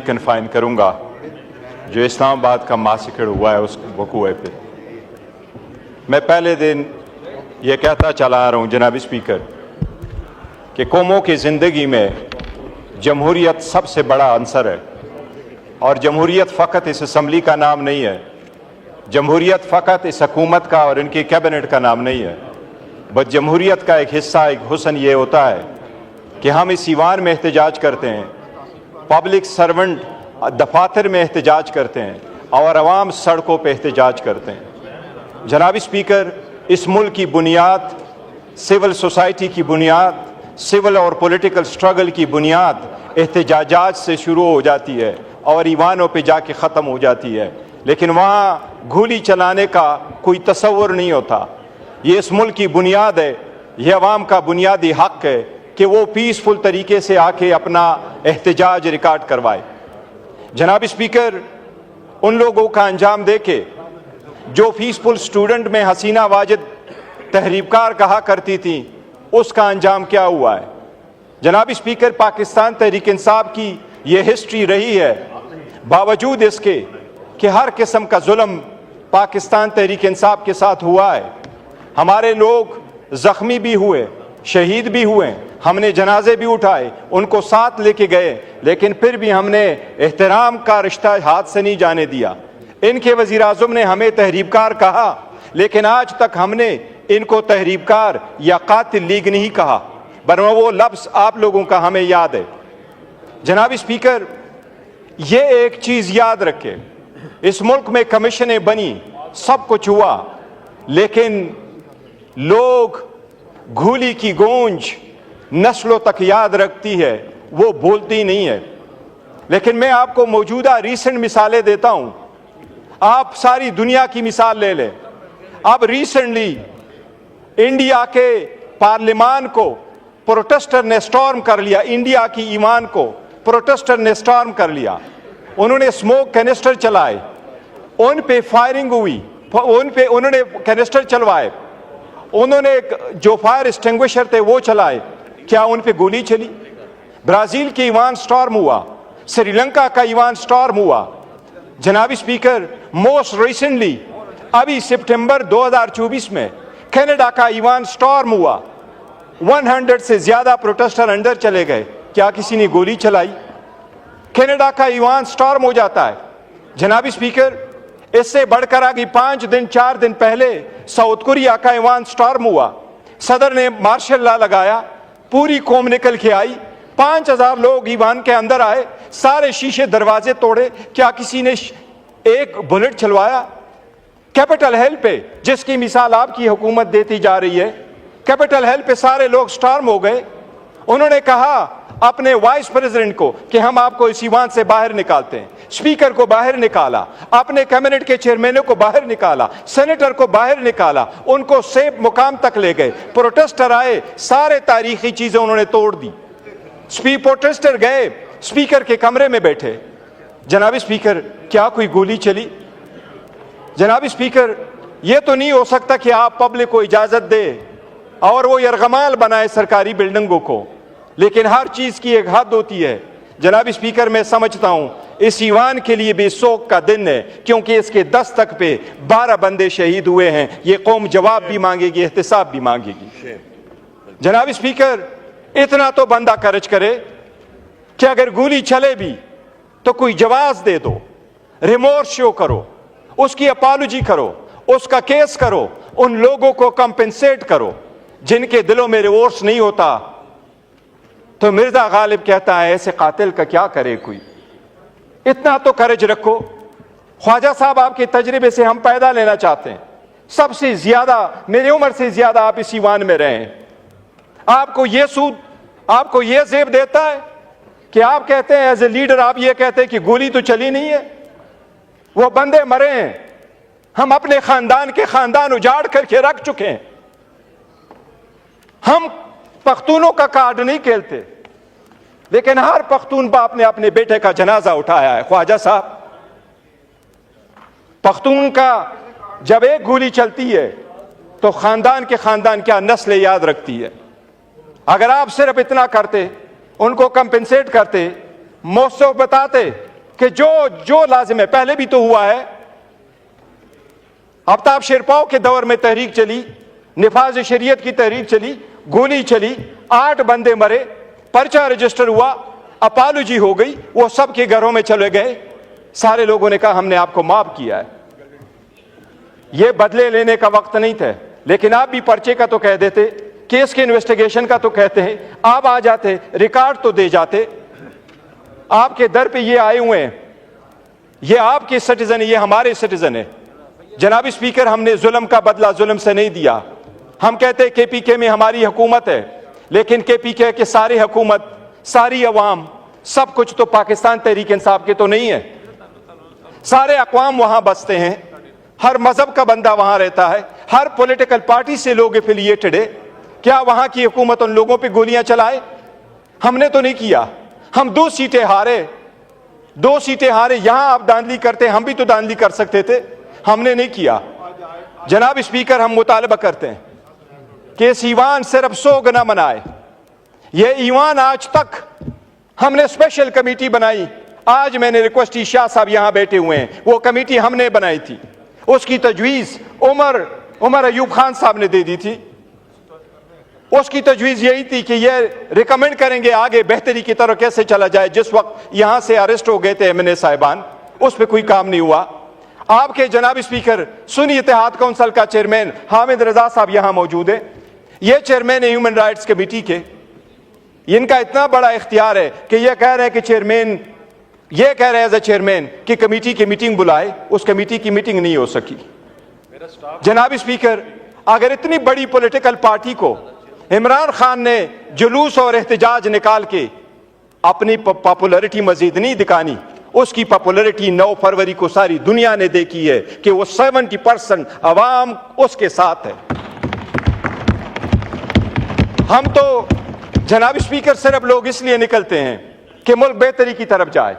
Confine کروں گا جو اسلام آباد کا ماسکر ہوا ہے اس وقوع پہ۔ میں پہلے دن یہ کہتا چلا آ رہا ہوں جناب اسپیکر کہ قوموں کی زندگی میں جمہوریت سب سے بڑا عنصر ہے، اور جمہوریت فقط اس اسمبلی کا نام نہیں ہے، جمہوریت فقط اس حکومت کا اور ان کی کیبنٹ کا نام نہیں ہے، بس جمہوریت کا ایک حصہ، ایک حسن یہ ہوتا ہے کہ ہم اس ایوان میں احتجاج کرتے ہیں، پبلک سرونٹ دفاتر میں احتجاج کرتے ہیں، اور عوام سڑکوں پہ احتجاج کرتے ہیں۔ جناب اسپیکر، اس ملک کی بنیاد، سول سوسائٹی کی بنیاد، سول اور پولیٹیکل سٹرگل کی بنیاد احتجاجات سے شروع ہو جاتی ہے اور ایوانوں پہ جا کے ختم ہو جاتی ہے، لیکن وہاں گولی چلانے کا کوئی تصور نہیں ہوتا۔ یہ اس ملک کی بنیاد ہے، یہ عوام کا بنیادی حق ہے کہ وہ پیسفل طریقے سے آ کے اپنا احتجاج ریکارڈ کروائے۔ جناب اسپیکر، ان لوگوں کا انجام دیکھے جو پیسفل سٹوڈنٹ میں حسینہ واجد تحریک کار کہا کرتی تھیں، اس کا انجام کیا ہوا ہے؟ جناب اسپیکر، پاکستان تحریک انصاف کی یہ ہسٹری رہی ہے، باوجود اس کے کہ ہر قسم کا ظلم پاکستان تحریک انصاف کے ساتھ ہوا ہے، ہمارے لوگ زخمی بھی ہوئے، شہید بھی ہوئے، ہم نے جنازے بھی اٹھائے، ان کو ساتھ لے کے گئے، لیکن پھر بھی ہم نے احترام کا رشتہ ہاتھ سے نہیں جانے دیا۔ ان کے وزیر اعظم نے ہمیں تحریک کار کہا، لیکن آج تک ہم نے ان کو تحریک کار یا قاتل لیگ نہیں کہا، ورنہ وہ لفظ آپ لوگوں کا ہمیں یاد ہے۔ جناب اسپیکر، یہ ایک چیز یاد رکھے، اس ملک میں کمیشنیں بنی، سب کچھ ہوا، لیکن لوگ گھولی کی گونج نسلوں تک یاد رکھتی ہے، وہ بولتی نہیں ہے۔ لیکن میں آپ کو موجودہ ریسنٹ مثالیں دیتا ہوں، آپ ساری دنیا کی مثال لے لیں۔ اب ریسنٹلی انڈیا کے پارلیمان کو پروٹیسٹر نے سٹارم کر لیا، انڈیا کی ایوان کو پروٹیسٹر نے سٹارم کر لیا، انہوں نے اسموک کینسٹر چلائے، ان پہ فائرنگ ہوئی، انہوں نے کینسٹر چلوائے، انہوں نے جو فائر اسٹنگوشر تھے وہ چلائے، کیا ان پہ گولی چلی؟ برازیل کی ایوان سٹارم ہوا، سری لنکا کا ایوان سٹارم ہوا۔ جناب اسپیکر، موسٹ ریسنٹلی ابھی سپٹمبر 2024 میں کینیڈا کا ایوان سٹارم ہوا، 100 سے زیادہ پروٹیسٹر اندر چلے گئے، کیا کسی نے گولی چلائی؟ کینیڈا کا ایوان سٹارم ہو جاتا ہے۔ جناب اسپیکر، اس سے بڑھ کر آگے 4 دن پہلے ساؤتھ کوریا کا ایوان سٹارم ہوا، صدر نے مارشل لا لگایا، پوری قوم نکل کے آئی، 5000 لوگ ایوان کے اندر آئے، سارے شیشے دروازے توڑے، کیا کسی نے ایک بلٹ چلوایا؟ کیپٹل ہل پہ، جس کی مثال آپ کی حکومت دیتی جا رہی ہے، کیپٹل ہل پہ سارے لوگ سٹارم ہو گئے، انہوں نے کہا اپنے وائس پریزیڈنٹ کو کہ ہم آپ کو اس ایوان سے باہر نکالتے ہیں، اسپیکر کو باہر نکالا، اپنے کیبنٹ کے چیئرمینوں کو باہر نکالا، سینیٹر کو باہر نکالا، ان کو سیف مقام تک لے گئے، پروٹیسٹر آئے، سارے تاریخی چیزیں انہوں نے توڑ دی، پروٹیسٹر گئے اسپیکر کے کمرے میں بیٹھے۔ جناب اسپیکر، کیا کوئی گولی چلی؟ جناب اسپیکر، یہ تو نہیں ہو سکتا کہ آپ پبلک کو اجازت دے اور وہ یرغمال بنائے سرکاری بلڈنگوں کو، لیکن ہر چیز کی ایک حد ہوتی ہے۔ جناب اسپیکر، میں سمجھتا ہوں اس ایوان کے لیے بھی سوگ کا دن ہے، کیونکہ اس کے دستک پہ 12 بندے شہید ہوئے ہیں، یہ قوم جواب بھی مانگے گی، احتساب بھی مانگے گی۔ جناب اسپیکر، اتنا تو بندہ کرج کرے کہ اگر گولی چلے بھی تو کوئی جواز دے دو، ریمورس شو کرو، اس کی اپالوجی کرو، اس کا کیس کرو، ان لوگوں کو کمپنسیٹ کرو جن کے دلوں میں ریمورس نہیں ہوتا۔ تو مرزا غالب کہتا ہے ایسے قاتل کا کیا کرے کوئی، اتنا تو کرج رکھو۔ خواجہ صاحب، آپ کے تجربے سے ہم پیدا لینا چاہتے ہیں، سب سے زیادہ میری عمر سے زیادہ آپ اس ایوان میں رہے ہیں، آپ کو یہ سود، آپ کو یہ زیب دیتا ہے کہ آپ کہتے ہیں ایز اے لیڈر، آپ یہ کہتے ہیں کہ گولی تو چلی نہیں ہے، وہ بندے مرے ہیں، ہم اپنے خاندان کے خاندان اجاڑ کر کے رکھ چکے ہیں، ہم پختونوں کا کارڈ نہیں کھیلتے، لیکن ہر پختون باپ نے اپنے بیٹے کا جنازہ اٹھایا ہے۔ خواجہ صاحب، پختون کا جب ایک گولی چلتی ہے تو خاندان کے خاندان کیا نسلیں یاد رکھتی ہے۔ اگر آپ صرف اتنا کرتے، ان کو کمپنسیٹ کرتے، موصف بتاتے کہ جو لازم ہے، پہلے بھی تو ہوا ہے. آفتاب شیرپاؤ کے دور میں تحریک چلی، نفاذ شریعت کی تحریک چلی، گولی چلی، 8 بندے مرے، پرچہ رجسٹر ہوا، اپالوجی ہو گئی، وہ سب کے گھروں میں چلے گئے. سارے لوگوں نے کہا ہم نے آپ کو معاف کیا ہے. یہ بدلے لینے کا وقت نہیں تھا، لیکن آپ بھی پرچے کا تو کہہ دیتے، کیس کے انویسٹیگیشن کا تو کہتے ہیں، آپ آ جاتے، ریکارڈ تو دے جاتے. آپ کے در پہ یہ آئے ہوئے ہیں، یہ آپ کے سٹیزن ہیں، یہ ہمارے سٹیزن ہیں. جناب اسپیکر، ہم نے ظلم کا بدلہ ظلم سے نہیں دیا. ہم کہتے ہیں کے پی کے میں ہماری حکومت ہے، لیکن کے پی کے کی ساری حکومت، ساری عوام، سب کچھ تو پاکستان تحریک انصاف کے تو نہیں ہے. سارے اقوام وہاں بستے ہیں، ہر مذہب کا بندہ وہاں رہتا ہے، ہر پولیٹیکل پارٹی سے لوگ ایفیلیٹڈ ہے. کیا وہاں کی حکومت ان لوگوں پہ گولیاں چلائے؟ ہم نے تو نہیں کیا. ہم 2 سیٹیں ہارے، 2 سیٹیں ہارے. یہاں آپ داندلی کرتے، ہم بھی تو داندلی کر سکتے تھے، ہم نے نہیں کیا. جناب اسپیکر، ہم مطالبہ کرتے ہیں کہ اس ایوان صرف 100 گنا منائے. یہ ایوان آج تک ہم نے اسپیشل کمیٹی بنائی. آج میں نے ریکویسٹ کی، شاہ صاحب یہاں بیٹھے ہوئے ہیں، وہ کمیٹی ہم نے بنائی تھی، اس کی تجویز عمر ایوب خان صاحب نے دے دی تھی. اس کی تجویز یہی تھی کہ یہ ریکمینڈ کریں گے آگے بہتری کی طرف کیسے چلا جائے. جس وقت یہاں سے اریسٹ ہو گئے تھے ایم این اے صاحبان، اس پہ کوئی کام نہیں ہوا. آپ کے جناب اسپیکر سنی اتحاد کونسل کا چیئرمین حامد رضا صاحب یہاں موجود ہے. یہ چیئرمین ہے ہیومن رائٹس کمیٹی کے. ان کا اتنا بڑا اختیار ہے کہ یہ کہہ رہے ہیں کہ چیئرمین، یہ کہہ رہے ہیں ایز اے چیئرمین کہ کمیٹی کی میٹنگ بلائے. اس کمیٹی کی میٹنگ نہیں ہو سکی. جناب اسپیکر، اگر اتنی بڑی پولیٹیکل پارٹی کو عمران خان نے جلوس اور احتجاج نکال کے اپنی پاپولرٹی مزید نہیں دکھانی، اس کی پاپولرٹی 9 فروری کو ساری دنیا نے دیکھی ہے کہ وہ 70% عوام اس کے ساتھ ہے. ہم تو جناب اسپیکر صرف لوگ اس لیے نکلتے ہیں کہ ملک بہتری کی طرف جائے.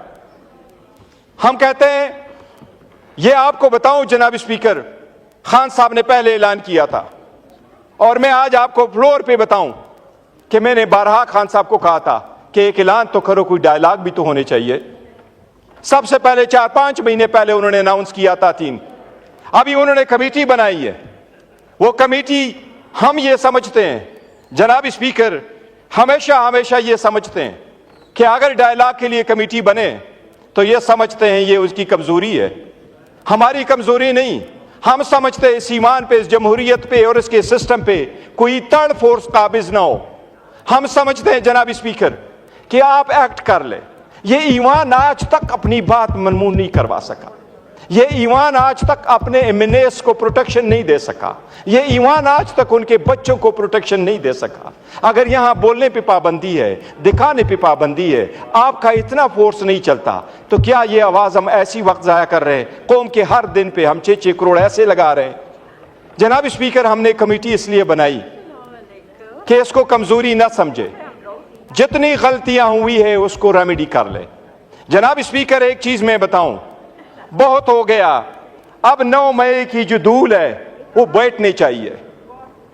ہم کہتے ہیں، یہ آپ کو بتاؤں جناب اسپیکر، خان صاحب نے پہلے اعلان کیا تھا، اور میں آج آپ کو فلور پہ بتاؤں کہ میں نے بارہا خان صاحب کو کہا تھا کہ ایک اعلان تو کرو، کوئی ڈائلاگ بھی تو ہونے چاہیے. سب سے پہلے 4-5 مہینے پہلے انہوں نے اناؤنس کیا تھا 3. ابھی انہوں نے کمیٹی بنائی ہے. وہ کمیٹی، ہم یہ سمجھتے ہیں جناب اسپیکر، ہمیشہ یہ سمجھتے ہیں کہ اگر ڈائلاگ کے لیے کمیٹی بنے تو یہ سمجھتے ہیں یہ اس کی کمزوری ہے. ہماری کمزوری نہیں. ہم سمجھتے ہیں اس ایمان پہ، اس جمہوریت پہ اور اس کے سسٹم پہ کوئی تھرڈ فورس قابض نہ ہو. ہم سمجھتے ہیں جناب اسپیکر کہ آپ ایکٹ کر لیں. یہ ایوان آج تک اپنی بات منمون نہیں کروا سکا. یہ ایوان آج تک اپنے ایمنیس کو پروٹیکشن نہیں دے سکا. یہ ایوان آج تک ان کے بچوں کو پروٹیکشن نہیں دے سکا. اگر یہاں بولنے پہ پابندی ہے، دکھانے پہ پابندی ہے، آپ کا اتنا فورس نہیں چلتا، تو کیا یہ آواز ہم ایسی وقت ضائع کر رہے ہیں؟ قوم کے ہر دن پہ ہم 6 کروڑ ایسے لگا رہے ہیں. جناب اسپیکر، ہم نے کمیٹی اس لیے بنائی کہ اس کو کمزوری نہ سمجھے، جتنی غلطیاں ہوئی ہے اس کو ریمیڈی کر لے. جناب اسپیکر، ایک چیز میں بتاؤں، بہت ہو گیا. اب 9 مئی کی جو دھول ہے وہ بیٹھنی چاہیے.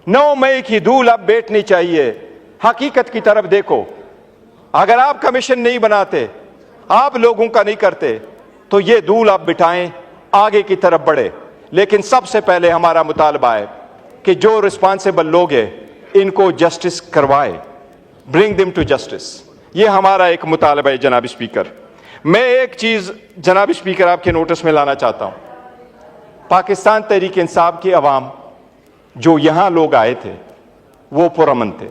9 مئی کی دھول اب بیٹھنی چاہیے. حقیقت کی طرف دیکھو. اگر آپ کمیشن نہیں بناتے، آپ لوگوں کا نہیں کرتے، تو یہ دھول آپ بٹھائیں، آگے کی طرف بڑھے. لیکن سب سے پہلے ہمارا مطالبہ ہے کہ جو رسپانسیبل لوگ ہیں ان کو جسٹس کروائے. برنگ دم ٹو جسٹس. یہ ہمارا ایک مطالبہ ہے جناب اسپیکر. میں ایک چیز جناب اسپیکر آپ کے نوٹس میں لانا چاہتا ہوں. پاکستان تحریک انصاف کی عوام جو یہاں لوگ آئے تھے وہ پرامن تھے.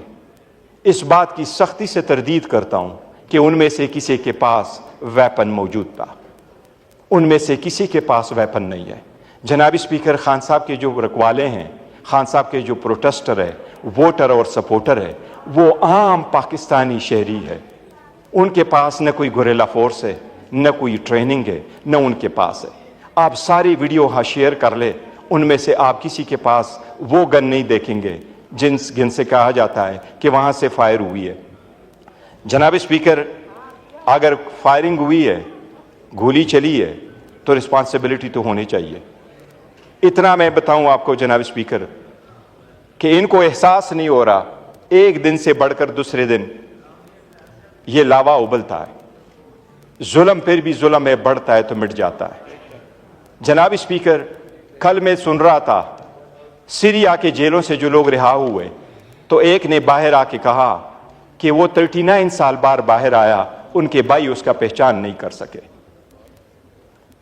اس بات کی سختی سے تردید کرتا ہوں کہ ان میں سے کسی کے پاس ویپن موجود تھا. ان میں سے کسی کے پاس ویپن نہیں ہے. جناب اسپیکر، خان صاحب کے جو رکوالے ہیں، خان صاحب کے جو پروٹیسٹر ہے، ووٹر اور سپورٹر ہے، وہ عام پاکستانی شہری ہے. ان کے پاس نہ کوئی گوریلا فورس ہے، نہ کوئی ٹریننگ ہے، نہ ان کے پاس ہے. آپ ساری ویڈیو ہاں شیئر کر لیں، ان میں سے آپ کسی کے پاس وہ گن نہیں دیکھیں گے جن سے کہا جاتا ہے کہ وہاں سے فائر ہوئی ہے. جناب اسپیکر، اگر فائرنگ ہوئی ہے، گولی چلی ہے، تو رسپانسبلٹی تو ہونی چاہیے. اتنا میں بتاؤں آپ کو جناب اسپیکر کہ ان کو احساس نہیں ہو رہا، ایک دن سے بڑھ کر دوسرے دن یہ لاوا ابلتا ہے. ظلم پھر بھی ظلم ہے، بڑھتا ہے تو مٹ جاتا ہے۔ جناب اسپیکر، کل میں سن رہا تھا سیریا کے جیلوں سے جو لوگ رہا ہوئے، تو ایک نے باہر آ کے کہا کہ وہ 39 سال بعد باہر آیا، ان کے بھائی اس کا پہچان نہیں کر سکے۔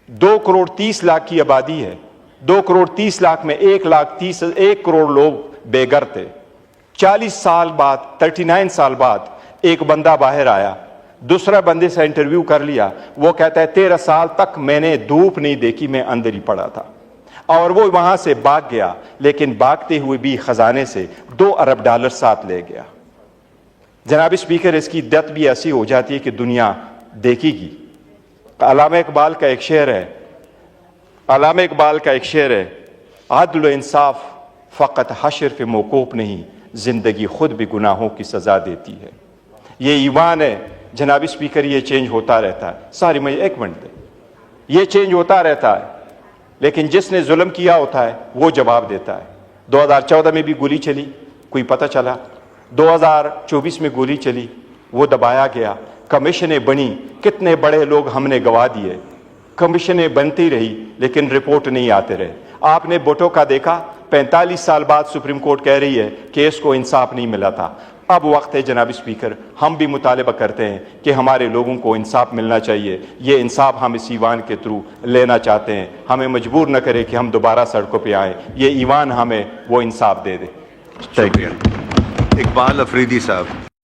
2 کروڑ 30 لاکھ کی آبادی ہے، 2 کروڑ 30 لاکھ میں 1 کروڑ لوگ بے گھر تھے۔ 40 سال بعد، 39 سال بعد ایک بندہ باہر آیا، دوسرا بندے سے انٹرویو کر لیا، وہ کہتا ہے 13 سال تک میں نے دھوپ نہیں دیکھی، میں اندر ہی پڑا تھا، اور وہ وہاں سے بھاگ گیا، لیکن بھاگتے ہوئے بھی خزانے سے $2 ارب ساتھ لے گیا۔ جناب اسپیکر، اس کی دت بھی ایسی ہو جاتی ہے کہ دنیا دیکھے گی۔ علامہ اقبال کا ایک شعر ہے، عدل و انصاف فقط حشر پہ موقوف نہیں، زندگی خود بھی گناہوں کی سزا دیتی ہے۔ یہ ایمان ہے جناب اسپیکر، یہ چینج ہوتا رہتا ہے، مجھے 1 منٹ دیں، یہ چینج ہوتا رہتا ہے، لیکن جس نے ظلم کیا ہوتا ہے وہ جواب دیتا ہے۔ 2014 میں بھی گولی چلی، کوئی پتہ چلا، 2024 میں گولی چلی، وہ دبایا گیا، کمیشنیں بنی، کتنے بڑے لوگ ہم نے گوا دیے، کمیشنیں بنتی رہی لیکن رپورٹ نہیں آتے رہے۔ آپ نے بھٹو کا دیکھا، 45 سال بعد سپریم کورٹ کہہ رہی ہے کہ اس کو انصاف نہیں ملا تھا۔ اب وقت ہے جناب اسپیکر، ہم بھی مطالبہ کرتے ہیں کہ ہمارے لوگوں کو انصاف ملنا چاہیے۔ یہ انصاف ہم اس ایوان کے تھرو لینا چاہتے ہیں، ہمیں مجبور نہ کرے کہ ہم دوبارہ سڑکوں پہ آئیں، یہ ایوان ہمیں وہ انصاف دے دے۔ شکریہ۔ اقبال افریدی صاحب۔